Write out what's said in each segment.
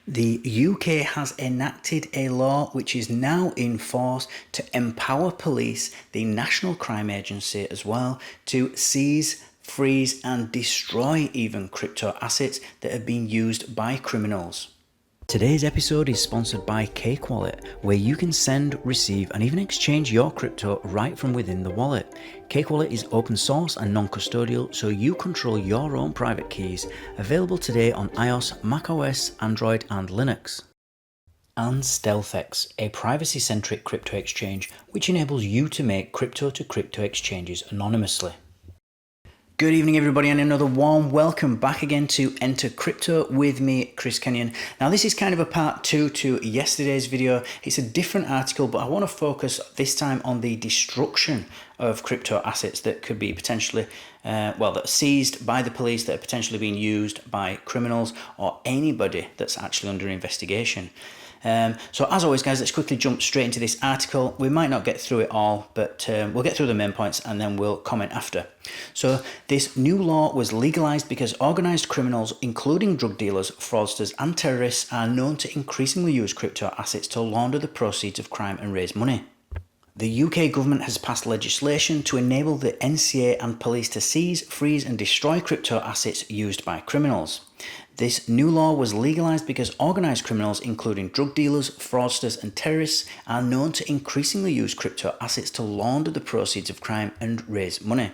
The UK has enacted a law which is now in force to empower police, the National Crime Agency as well, to seize, freeze and destroy even crypto assets that have been used by criminals. Today's episode is sponsored by Cake Wallet, where you can send, receive and even exchange your crypto right from within the wallet. Cake Wallet is open source and non-custodial, so you control your own private keys, available today on iOS, macOS, Android and Linux. And StealthEX, a privacy-centric crypto exchange which enables you to make crypto-to-crypto exchanges anonymously. Good evening everybody, and another warm welcome back again to Enter Crypto with me, Chris Kenyon. Now this is kind of a part 2 to yesterday's video. It's a different article, but I want to focus this time on the destruction of crypto assets that could be potentially, that are seized by the police, that are potentially being used by criminals or anybody that's actually under investigation. So as always guys, let's quickly jump straight into this article. We might not get through it all, but we'll get through the main points and then we'll comment after. So this new law was legalized because organized criminals, including drug dealers, fraudsters and terrorists, are known to increasingly use crypto assets to launder the proceeds of crime and raise money. The UK government has passed legislation to enable the NCA and police to seize, freeze and destroy crypto assets used by criminals. This new law was legalised because organised criminals, including drug dealers, fraudsters and terrorists, are known to increasingly use crypto assets to launder the proceeds of crime and raise money.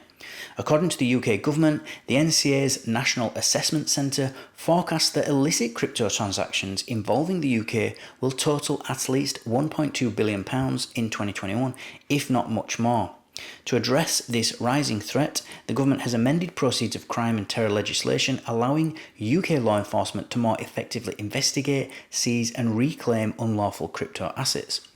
According to the UK government, the NCA's National Assessment Centre forecasts that illicit crypto transactions involving the UK will total at least £1.2 billion in 2021, if not much more. To address this rising threat, the government has amended proceeds of crime and terror legislation, allowing UK law enforcement to more effectively investigate, seize and reclaim unlawful crypto assets.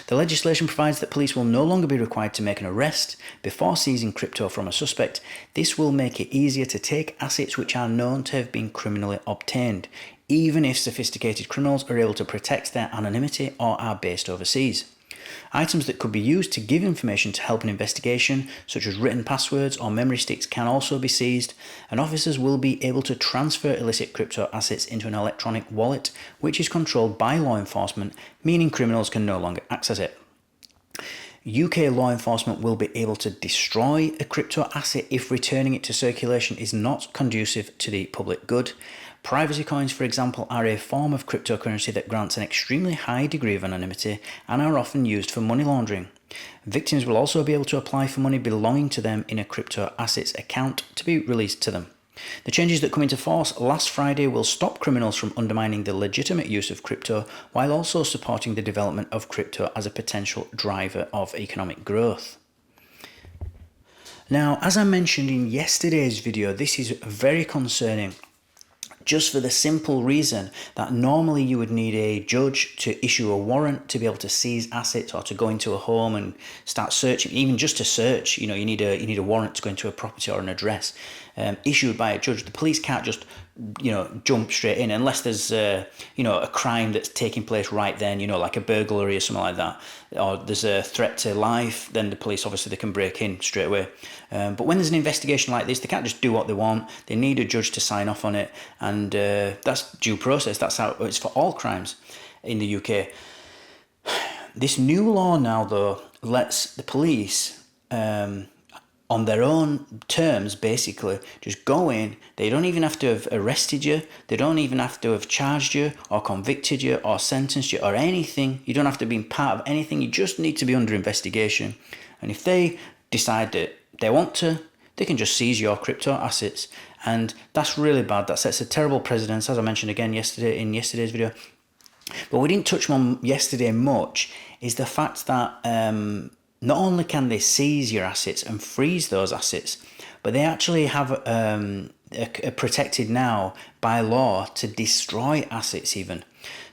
The legislation provides that police will no longer be required to make an arrest before seizing crypto from a suspect. This will make it easier to take assets which are known to have been criminally obtained, even if sophisticated criminals are able to protect their anonymity or are based overseas. Items that could be used to give information to help an investigation, such as written passwords or memory sticks, can also be seized, and officers will be able to transfer illicit crypto assets into an electronic wallet, which is controlled by law enforcement, meaning criminals can no longer access it. UK law enforcement will be able to destroy a crypto asset if returning it to circulation is not conducive to the public good. Privacy coins, for example, are a form of cryptocurrency that grants an extremely high degree of anonymity and are often used for money laundering. Victims will also be able to apply for money belonging to them in a crypto assets account to be released to them. The changes that come into force last Friday will stop criminals from undermining the legitimate use of crypto, while also supporting the development of crypto as a potential driver of economic growth. Now, as I mentioned in yesterday's video, this is very concerning, just for the simple reason that normally you would need a judge to issue a warrant to be able to seize assets or to go into a home and start searching. Even just to search, you need a warrant to go into a property or an address issued by a judge. The police can't just jump straight in unless there's a crime that's taking place right then, like a burglary or something like that, or there's a threat to life. Then the police, obviously, they can break in straight away. But when there's an investigation like this, they can't just do what they want. They need a judge to sign off on it, and that's due process. That's how it's for all crimes in the UK. This new law now, though, lets the police on their own terms, basically, just go in. They don't even have to have arrested you. They don't even have to have charged you or convicted you or sentenced you or anything. You don't have to be part of anything. You just need to be under investigation. And if they decide that they want to, they can just seize your crypto assets. And that's really bad. That sets a terrible precedent, as I mentioned again yesterday in yesterday's video. But we didn't touch on yesterday much is the fact that not only can they seize your assets and freeze those assets, but they actually have protected now by law to destroy assets even.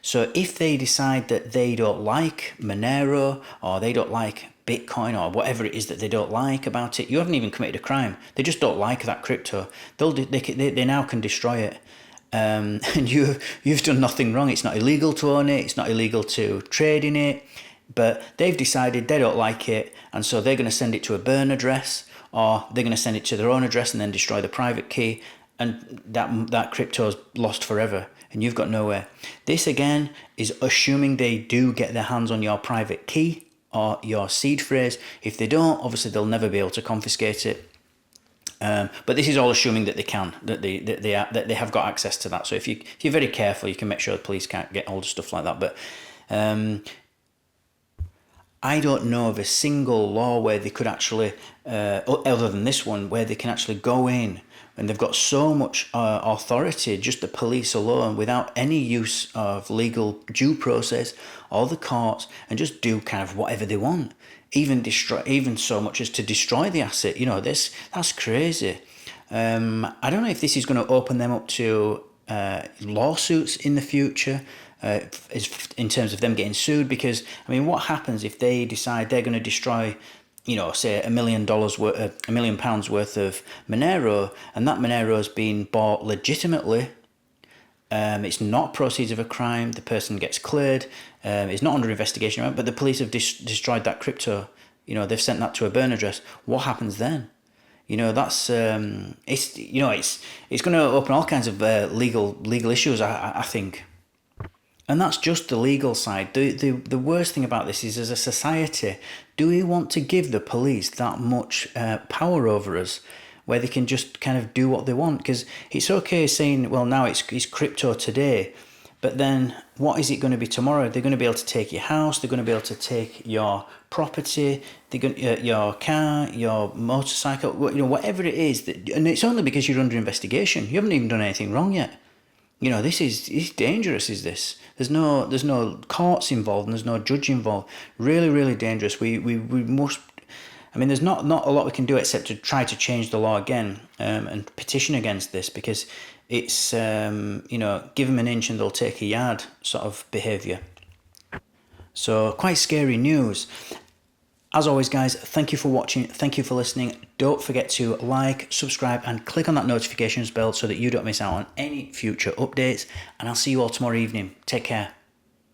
So if they decide that they don't like Monero or they don't like Bitcoin or whatever it is that they don't like about it, you haven't even committed a crime. They just don't like that crypto. They now can destroy it. And you've done nothing wrong. It's not illegal to own it. It's not illegal to trade in it. But they've decided they don't like it, and so they're going to send it to a burn address, or they're going to send it to their own address and then destroy the private key, and that crypto's lost forever. and you've got nowhere. This again is assuming they do get their hands on your private key or your seed phrase. If they don't, obviously they'll never be able to confiscate it. But this is all assuming that they can, that they have got access to that. So if you're very careful, you can make sure the police can't get hold of stuff like that. But I don't know of a single law where they could actually, other than this one, where they can actually go in and they've got so much authority, just the police alone, without any use of legal due process or the courts, and just do kind of whatever they want. Even so much as to destroy the asset. That's crazy. I don't know if this is going to open them up to lawsuits in the future, in terms of them getting sued. Because what happens if they decide they're going to destroy, say $1 million worth, £1 million worth of Monero, and that Monero has been bought legitimately. It's not proceeds of a crime. The person gets cleared. It's not under investigation, right? But the police have destroyed that crypto. They've sent that to a burn address. What happens then? That's it's going to open all kinds of legal issues. I think, and that's just the legal side. The worst thing about this is, as a society, do we want to give the police that much power over us, where they can just kind of do what they want? Because it's okay saying, well, now it's crypto today, but then what is it going to be tomorrow? They're going to be able to take your house, they're going to be able to take your property, your car, your motorcycle, whatever it is. And it's only because you're under investigation. You haven't even done anything wrong yet. It's dangerous, is this? There's no courts involved, and there's no judge involved. Really, really dangerous. We must... there's not a lot we can do except to try to change the law again, and petition against this, because it's, give them an inch and they'll take a yard sort of behaviour. So quite scary news. As always, guys, thank you for watching. Thank you for listening. Don't forget to like, subscribe, and click on that notifications bell so that you don't miss out on any future updates. And I'll see you all tomorrow evening. Take care.